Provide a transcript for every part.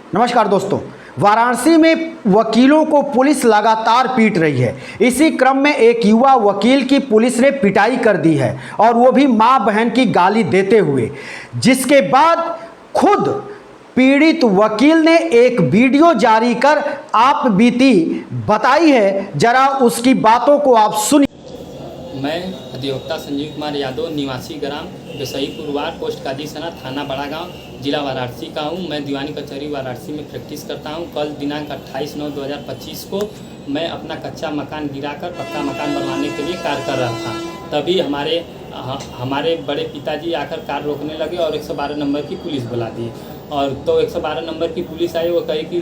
नमस्कार दोस्तों। वाराणसी में वकीलों को पुलिस लगातार पीट रही है। इसी क्रम में एक युवा वकील की पुलिस ने पिटाई कर दी है और वो भी मां बहन की गाली देते हुए, जिसके बाद खुद पीड़ित वकील ने एक वीडियो जारी कर आप बीती बताई है। जरा उसकी बातों को आप सुनिए। मैं अधिवक्ता संजीव कुमार यादव, निवासी ग्राम बेसईपुर वार्ड, पोस्ट कादीसना, थाना बड़ा गांव, जिला वाराणसी का हूं। मैं दीवानी कचहरी वाराणसी में प्रैक्टिस करता हूं। कल दिनांक 28/9/2025 को मैं अपना कच्चा मकान गिराकर पक्का मकान बनवाने के लिए कार्य कर रहा था। तभी हमारे बड़े पिताजी आकर कार रोकने लगे और 112 नंबर की पुलिस बुला दी। और तो 112 नंबर की पुलिस आई। वो कही कि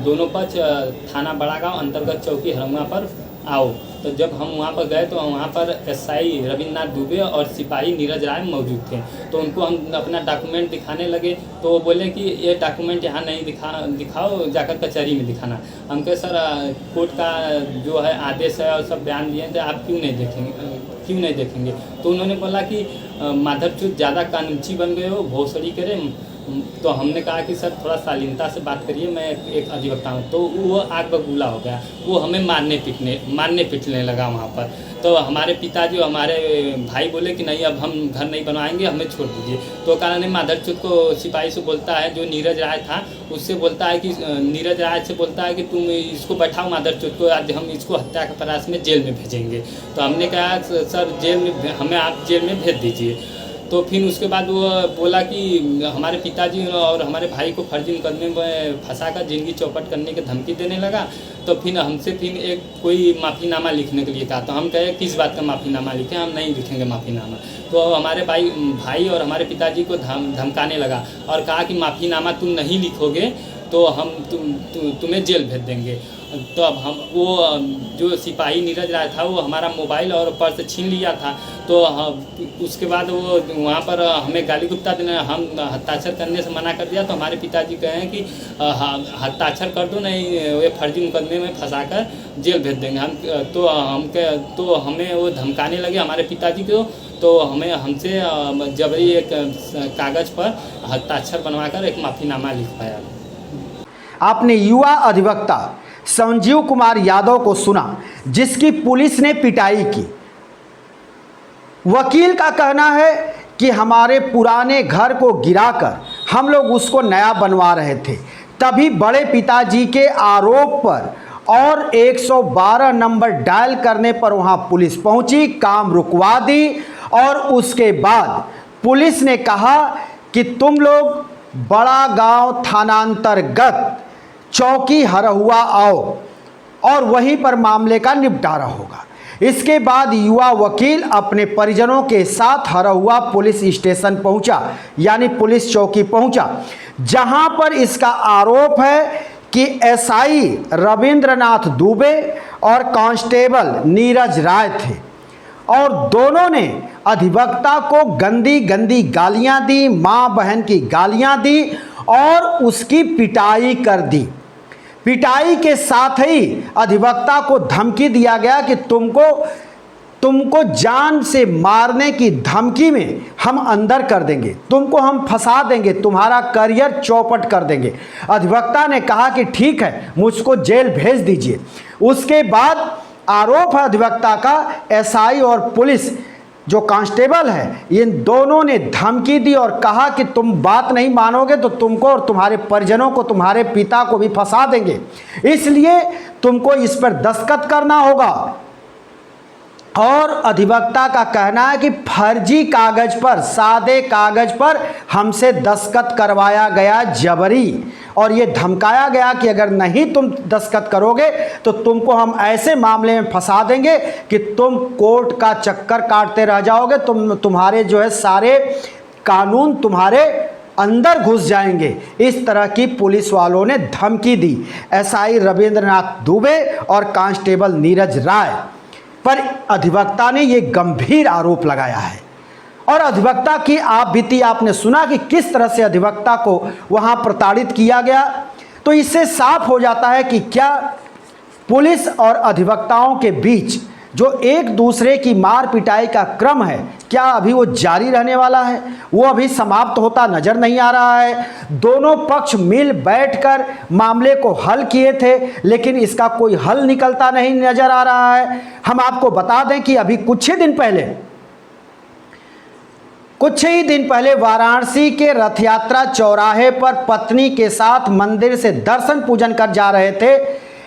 दोनों पक्ष थाना बड़ा गाँव अंतर्गत चौकी हरंगा पर आओ। तो जब हम वहाँ पर गए तो वहाँ पर एसआई रविन्द्रनाथ दुबे और सिपाही नीरज राय मौजूद थे। तो उनको हम अपना डॉक्यूमेंट दिखाने लगे तो वो बोले कि ये डॉक्यूमेंट यहाँ नहीं दिखाओ, जाकर कचहरी में दिखाना। हम कहे सर कोर्ट का जो है आदेश है और सब बयान दिए थे, आप क्यों नहीं देखेंगे। तो उन्होंने बोला कि माधरचूत ज़्यादा कानूची बन गए हो, भोसड़ी करे। तो हमने कहा कि सर थोड़ा शालीनता से बात करिए, मैं एक अधिवक्ता हूँ। तो वो आग बबूला हो गया, वो हमें मारने पीटने लगा वहाँ पर। तो हमारे पिताजी और हमारे भाई बोले कि नहीं, अब हम घर नहीं बनवाएंगे, हमें छोड़ दीजिए। तो कारण माधरचूत को सिपाही से बोलता है, जो नीरज राय था उससे बोलता है कि नीरज राय से बोलता है कि तुम इसको बैठाओ माधरचूत को, आज हम इसको हत्या के प्रयास में जेल में भेजेंगे। तो हमने कहा सर हमें आप जेल में भेज दीजिए। तो फिर उसके बाद वो बोला कि हमारे पिताजी और हमारे भाई को फर्जी मुकदमे में फंसाकर जिंदगी चौपट करने की धमकी देने लगा। तो फिर हमसे एक कोई माफ़ीनामा लिखने के लिए कहा। तो हम कहे किस बात का माफ़ीनामा लिखें, हम नहीं लिखेंगे माफ़ीनामा। तो हमारे भाई और हमारे पिताजी को धमकाने लगा और कहा कि माफ़ीनामा तुम नहीं लिखोगे तो हम तुम्हें जेल भेज देंगे। तो अब वो जो सिपाही नीरज राय था वो हमारा मोबाइल और पर्स छीन लिया था। तो उसके बाद वो वहाँ पर हमें गाली गुप्ता देने, हम हस्ताक्षर करने से मना कर दिया। तो हमारे पिताजी कहें कि हस्ताक्षर कर दो, नहीं ये फर्जी मुकदमे में फंसाकर जेल भेज देंगे। तो हमें वो धमकाने लगे हमारे पिताजी को। तो हमसे जबरी एक कागज़ पर हस्ताक्षर बनवाकर एक माफ़ीनामा लिखवाया। आपने युवा अधिवक्ता संजीव कुमार यादव को सुना, जिसकी पुलिस ने पिटाई की। वकील का कहना है कि हमारे पुराने घर को गिराकर हम लोग उसको नया बनवा रहे थे, तभी बड़े पिताजी के आरोप पर और 112 नंबर डायल करने पर वहां पुलिस पहुंची, काम रुकवा दी। और उसके बाद पुलिस ने कहा कि तुम लोग बड़ा गांव थानांतर्गत चौकी हरहुआ आओ और वहीं पर मामले का निपटारा होगा। इसके बाद युवा वकील अपने परिजनों के साथ हरहुआ पुलिस स्टेशन पहुंचा, यानी पुलिस चौकी पहुंचा, जहां पर इसका आरोप है कि एसआई रविन्द्रनाथ दुबे और कांस्टेबल नीरज राय थे और दोनों ने अधिवक्ता को गंदी गंदी गालियां दी, मां बहन की गालियां दी और उसकी पिटाई कर दी। पिटाई के साथ ही अधिवक्ता को धमकी दिया गया कि तुमको जान से मारने की धमकी में हम अंदर कर देंगे, तुमको हम फंसा देंगे, तुम्हारा करियर चौपट कर देंगे। अधिवक्ता ने कहा कि ठीक है, मुझको जेल भेज दीजिए। उसके बाद आरोप है अधिवक्ता का, एसआई और पुलिस जो कांस्टेबल है, इन दोनों ने धमकी दी और कहा कि तुम बात नहीं मानोगे तो तुमको और तुम्हारे परिजनों को, तुम्हारे पिता को भी फंसा देंगे, इसलिए तुमको इस पर दस्तखत करना होगा। और अधिवक्ता का कहना है कि फर्जी कागज पर, सादे कागज पर हमसे दस्तखत करवाया गया जबरी, और ये धमकाया गया कि अगर नहीं तुम दस्तखत करोगे तो तुमको हम ऐसे मामले में फंसा देंगे कि तुम कोर्ट का चक्कर काटते रह जाओगे, तुम्हारे जो है सारे कानून तुम्हारे अंदर घुस जाएंगे। इस तरह की पुलिस वालों ने धमकी दी एसआई रविन्द्रनाथ दुबे और कांस्टेबल नीरज राय पर। अधिवक्ता ने ये गंभीर आरोप लगाया है और अधिवक्ता की आप बीती आपने सुना कि किस तरह से अधिवक्ता को वहां प्रताड़ित किया गया। तो इससे साफ हो जाता है कि क्या पुलिस और अधिवक्ताओं के बीच जो एक दूसरे की मार पिटाई का क्रम है, क्या अभी वो जारी रहने वाला है? वो अभी समाप्त होता नजर नहीं आ रहा है। दोनों पक्ष मिल बैठकर मामले को हल किए थे, लेकिन इसका कोई हल निकलता नहीं नजर आ रहा है। हम आपको बता दें कि अभी कुछ ही दिन पहले वाराणसी के रथ यात्रा चौराहे पर पत्नी के साथ मंदिर से दर्शन पूजन कर जा रहे थे,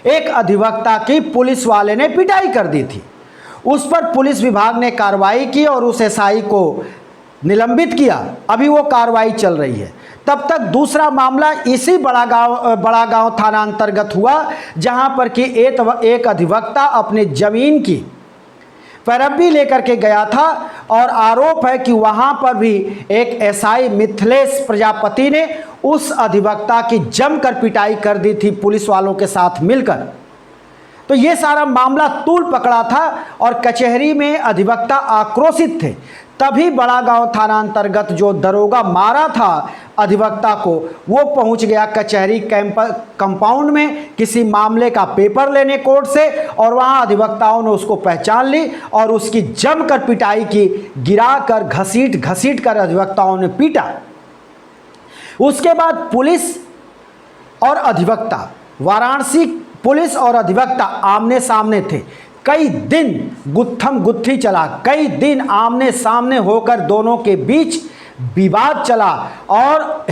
एक अधिवक्ता की पुलिस वाले ने पिटाई कर दी थी। उस पर पुलिस विभाग ने कार्रवाई की और उस एसआई को निलंबित किया। अभी वो कार्रवाई चल रही है। तब तक दूसरा मामला इसी बड़ा गांव थाना अंतर्गत हुआ, जहां पर कि एक अधिवक्ता अपने जमीन की पैरवी लेकर के गया था और आरोप है कि वहां पर भी एक एसआई मिथिलेश प्रजापति ने उस अधिवक्ता की जमकर पिटाई कर दी थी पुलिस वालों के साथ मिलकर। तो ये सारा मामला तूल पकड़ा था और कचहरी में अधिवक्ता आक्रोशित थे। तभी बड़ा गांव थाना अंतर्गत जो दरोगा मारा था अधिवक्ता को, वो पहुंच गया कचहरी कंपाउंड में किसी मामले का पेपर लेने कोर्ट से, और वहां अधिवक्ताओं ने उसको पहचान ली और उसकी जमकर पिटाई की। गिराकर घसीट कर अधिवक्ताओं ने पीटा। उसके बाद पुलिस और अधिवक्ता, वाराणसी पुलिस और अधिवक्ता आमने सामने थे। कई दिन गुत्थम गुत्थी चला, कई दिन आमने सामने होकर दोनों के बीच विवाद चला और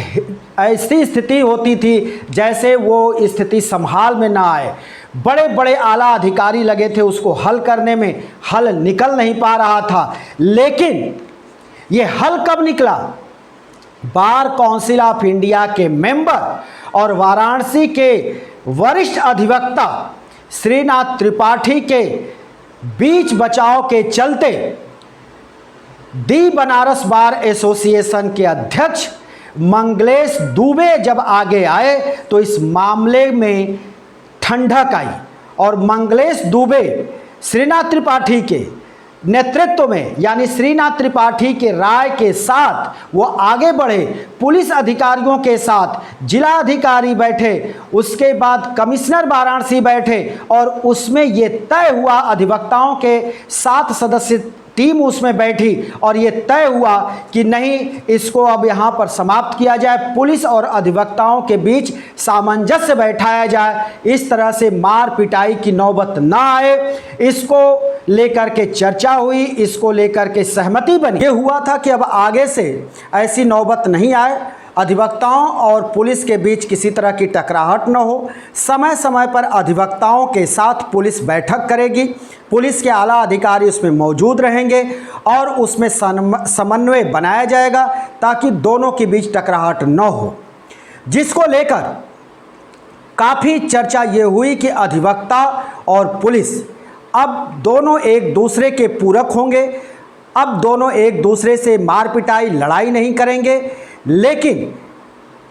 ऐसी स्थिति होती थी जैसे वो स्थिति संभाल में ना आए। बड़े बड़े आला अधिकारी लगे थे उसको हल करने में, हल निकल नहीं पा रहा था। लेकिन ये हल कब निकला? बार काउंसिल ऑफ इंडिया के मेंबर और वाराणसी के वरिष्ठ अधिवक्ता श्रीनाथ त्रिपाठी के बीच बचाव के चलते दी बनारस बार एसोसिएशन के अध्यक्ष मंगलेश दुबे जब आगे आए तो इस मामले में ठंडक आई और मंगलेश दुबे श्रीनाथ त्रिपाठी के नेतृत्व में, यानी श्रीनाथ त्रिपाठी के राय के साथ वो आगे बढ़े। पुलिस अधिकारियों के साथ जिला अधिकारी बैठे, उसके बाद कमिश्नर वाराणसी बैठे और उसमें ये तय हुआ, अधिवक्ताओं के 7 सदस्य टीम उसमें बैठी और ये तय हुआ कि नहीं, इसको अब यहाँ पर समाप्त किया जाए, पुलिस और अधिवक्ताओं के बीच सामंजस्य बैठाया जाए, इस तरह से मार पिटाई की नौबत ना आए। इसको लेकर के चर्चा हुई, इसको लेकर के सहमति बनी। ये हुआ था कि अब आगे से ऐसी नौबत नहीं आए, अधिवक्ताओं और पुलिस के बीच किसी तरह की टकराहट न हो। समय समय पर अधिवक्ताओं के साथ पुलिस बैठक करेगी, पुलिस के आला अधिकारी उसमें मौजूद रहेंगे और उसमें समन्वय बनाया जाएगा ताकि दोनों के बीच टकराहट न हो। जिसको लेकर काफ़ी चर्चा ये हुई कि अधिवक्ता और पुलिस अब दोनों एक दूसरे के पूरक होंगे, अब दोनों एक दूसरे से मार पिटाई लड़ाई नहीं करेंगे। लेकिन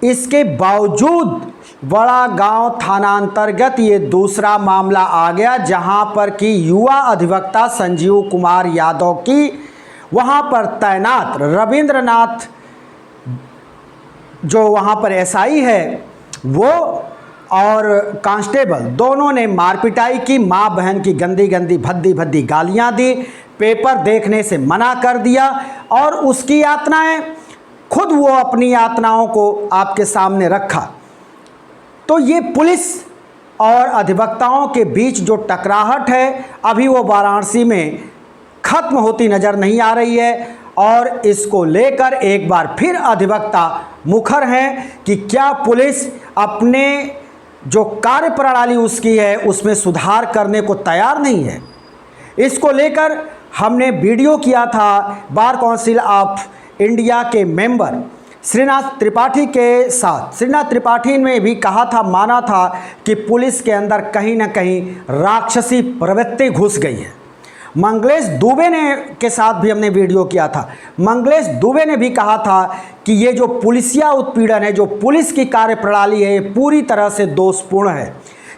इसके बावजूद बड़ा गांव थाना अंतर्गत ये दूसरा मामला आ गया, जहां पर कि युवा अधिवक्ता संजीव कुमार यादव की वहां पर तैनात रविंद्रनाथ जो वहां पर एसआई है वो और कांस्टेबल दोनों ने मारपिटाई की, माँ बहन की गंदी गंदी भद्दी भद्दी गालियां दी, पेपर देखने से मना कर दिया और उसकी यातनाएं खुद वो अपनी यातनाओं को आपके सामने रखा। तो ये पुलिस और अधिवक्ताओं के बीच जो टकराहट है अभी वो वाराणसी में खत्म होती नज़र नहीं आ रही है और इसको लेकर एक बार फिर अधिवक्ता मुखर हैं कि क्या पुलिस अपने जो कार्य प्रणाली उसकी है उसमें सुधार करने को तैयार नहीं है। इसको लेकर हमने वीडियो किया था बार काउंसिल ऑफ इंडिया के मेंबर श्रीनाथ त्रिपाठी के साथ। श्रीनाथ त्रिपाठी ने भी कहा था, माना था कि पुलिस के अंदर कहीं ना कहीं राक्षसी प्रवृत्ति घुस गई है। मंगलेश दुबे ने के साथ भी हमने वीडियो किया था। मंगलेश दुबे ने भी कहा था कि ये जो पुलिसिया उत्पीड़न है, जो पुलिस की कार्यप्रणाली है, ये पूरी तरह से दोषपूर्ण है।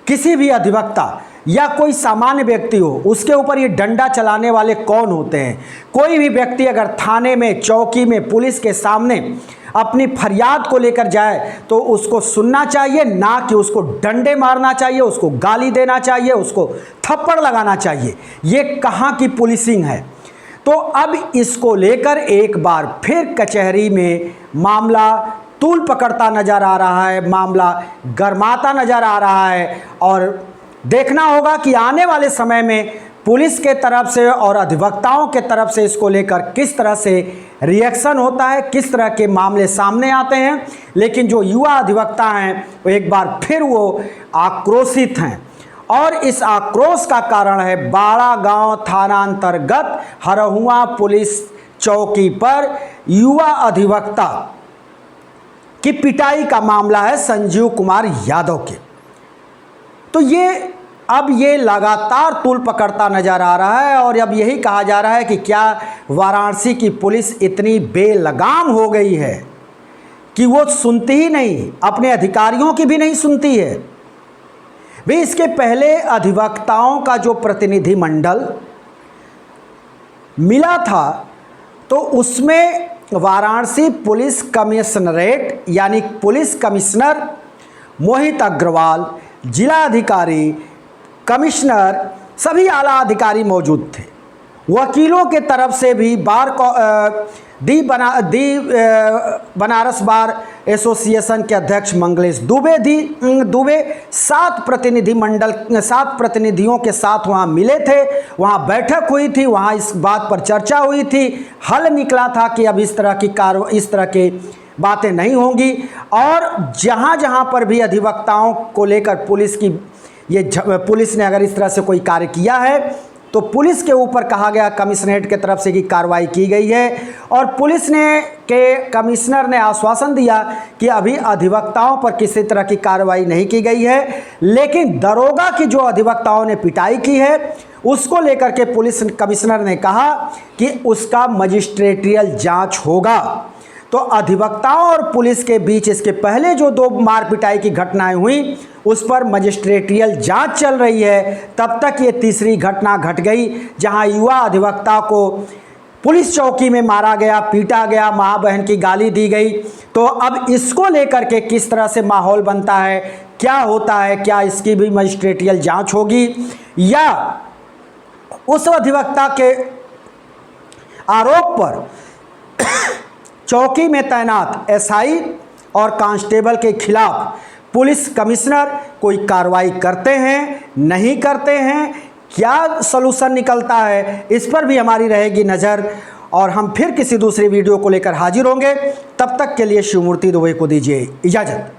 किसी भी अधिवक्ता या कोई सामान्य व्यक्ति हो, उसके ऊपर ये डंडा चलाने वाले कौन होते हैं? कोई भी व्यक्ति अगर थाने में, चौकी में, पुलिस के सामने अपनी फरियाद को लेकर जाए तो उसको सुनना चाहिए, ना कि उसको डंडे मारना चाहिए, उसको गाली देना चाहिए, उसको थप्पड़ लगाना चाहिए। ये कहाँ की पुलिसिंग है। तो अब इसको लेकर एक बार फिर कचहरी में मामला तूल पकड़ता नज़र आ रहा है, मामला गरमाता नज़र आ रहा है और देखना होगा कि आने वाले समय में पुलिस के तरफ से और अधिवक्ताओं के तरफ से इसको लेकर किस तरह से रिएक्शन होता है, किस तरह के मामले सामने आते हैं। लेकिन जो युवा अधिवक्ता हैं वो एक बार फिर वो आक्रोशित हैं और इस आक्रोश का कारण है बाड़ा गांव थाना अंतर्गत हरहुआ पुलिस चौकी पर युवा अधिवक्ता की पिटाई का मामला है संजीव कुमार यादव के। तो ये लगातार तूल पकड़ता नज़र आ रहा है और अब यही कहा जा रहा है कि क्या वाराणसी की पुलिस इतनी बेलगाम हो गई है कि वो सुनती ही नहीं, अपने अधिकारियों की भी नहीं सुनती है। भाई इसके पहले अधिवक्ताओं का जो प्रतिनिधिमंडल मिला था तो उसमें वाराणसी पुलिस कमिश्नरेट यानी पुलिस कमिश्नर मोहित अग्रवाल, जिला अधिकारी, कमिश्नर, सभी आला अधिकारी मौजूद थे। वकीलों के तरफ से भी बनारस बार एसोसिएशन के अध्यक्ष मंगलेश दुबे 7 प्रतिनिधियों के साथ वहाँ मिले थे, वहाँ बैठक हुई थी, वहाँ इस बात पर चर्चा हुई थी। हल निकला था कि अब इस तरह की बातें नहीं होंगी और जहाँ पर भी अधिवक्ताओं को लेकर पुलिस ने अगर इस तरह से कोई कार्य किया है तो पुलिस के ऊपर कहा गया कमिश्नरेट के तरफ से कि कार्रवाई की गई है और पुलिस के कमिश्नर ने आश्वासन दिया कि अभी अधिवक्ताओं पर किसी तरह की कार्रवाई नहीं की गई है। लेकिन दरोगा की जो अधिवक्ताओं ने पिटाई की है उसको लेकर के पुलिस कमिश्नर ने कहा कि उसका मजिस्ट्रेटियल जांच होगा। तो अधिवक्ताओं और पुलिस के बीच इसके पहले जो 2 मार पिटाई की घटनाएं हुई उस पर मजिस्ट्रेटियल जांच चल रही है। तब तक ये तीसरी घटना घट गई जहां युवा अधिवक्ता को पुलिस चौकी में मारा गया, पीटा गया, माँ बहन की गाली दी गई। तो अब इसको लेकर के किस तरह से माहौल बनता है, क्या होता है, क्या इसकी भी मजिस्ट्रेटियल जांच होगी या उस अधिवक्ता के आरोप पर चौकी में तैनात एसआई और कांस्टेबल के खिलाफ पुलिस कमिश्नर कोई कार्रवाई करते हैं, नहीं करते हैं, क्या सलूशन निकलता है, इस पर भी हमारी रहेगी नज़र। और हम फिर किसी दूसरी वीडियो को लेकर हाजिर होंगे। तब तक के लिए शिवमूर्ति दुबे को दीजिए इजाज़त।